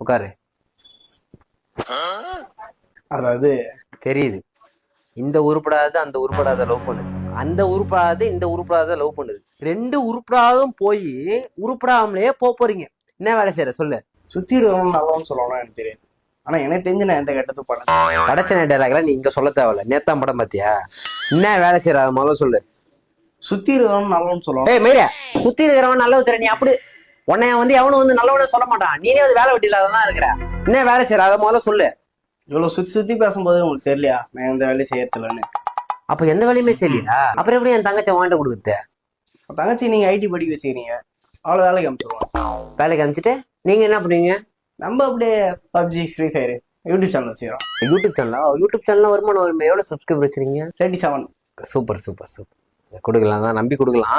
உட்காரு. அதாவது தெரியுது, இந்த உருப்படாத அந்த உருப்படாத லவ் பண்ணுது, அந்த உருப்படாத இந்த உருப்படாத லவ் பண்ணுது. ரெண்டு உருப்படாதும் போய் உருப்படாமலே போறீங்க. என்ன வேலை செய்யற சொல்லு. சுத்தி இருக்கணும் நல்லவன்னு சொல்லணும் எனக்கு தெரியாது. ஆனா எனக்கு தெரிஞ்சு நான் எந்த கட்டத்தும் பண்ண படைச்ச டைலாக்லாம் நீ இங்க சொல்ல தேவையில்ல. நேத்தான் படம் பாத்தியா? என்ன வேலை செய்யற முதல்ல சொல்லு. சுத்தி இருக்கணும் நல்லவன்னு சொல்லணும். ஏய் மயிர, சுத்தி இருக்கிறவன் நல்லவன் தெரிய. நீ அப்படி உன்னைய வந்து எவனும் வந்து நல்லவனே சொல்ல மாட்டான். நீனே வந்து வேலை வெட்டி இல்லாதான் இருக்கிற. என்ன வேலை செய்யற அதை முதல்ல சொல்லு. இவ்வளவு சுத்தி சுத்தி பேசும்போது உங்களுக்கு தெரியலையா நான் எந்த வேலையும் செய்யறதில்லன்னு? அப்ப எந்த வேலையுமே செய்யலையா? அப்புறம் எப்படி என் தங்கச்சி வாங்கிட்டு கொடுக்குறது? தங்கச்சி நீங்க ஐடி படிக்க வச்சுக்கிறீங்க, அவ்வளோ வேலைக்கு அனுப்பிச்சிடுவோம். வேலைக்கு அனுப்பிச்சிட்டு நீங்க என்ன பண்ணுவீங்க? நம்ம அப்படியே PUBG free fire YouTube channel வச்சுக்கிறோம். யூடியூப் சேனலா? யூடியூப் சேனல் வருமானம் வரும். எவ்வளவு சப்ஸ்கிரைபர் வச்சிருக்கீங்க? 37. Super super super. கொடுக்கலாம் தான், நம்பி கொடுக்கலாம்.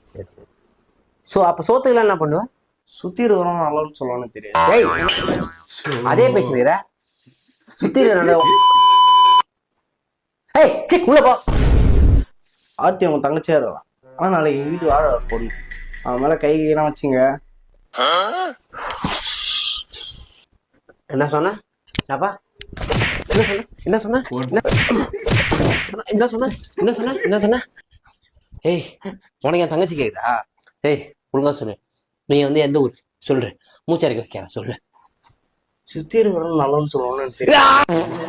சரி சரி. ஸோ அப்போ சோத்துக்கெல்லாம் என்ன பண்ணுவேன்? சுத்தி இருக்கிறோம் நல்லவன்னு சொல்லணும்னு தெரியாது. ஏய் அதே பேசுகிற. சுத்தி இருக்கிற ஏய் செக் உள்ள போ. ஆர்த்தி அவங்க தங்கச்சியா இருக்கலாம், ஆனா நாளைக்கு வீட்டு வாழ பொண்ணு. அவன் மேல கையெல்லாம் வச்சுங்க. என்ன சொன்ன? என்ன சொன்ன? என்ன சொன்ன? ஏய் உனக்கு என் தங்கச்சி கேக்குதா? ஏய் ஒழுங்கா சொல்லு. நீ வந்து எந்த ஊர் சொல்ற? மூச்சாரிக்க வைக்கிற சொல்லு. சுத்தி இருக்கிறோம் நல்லவன்னு சொல்லணும்னு தெரியாது.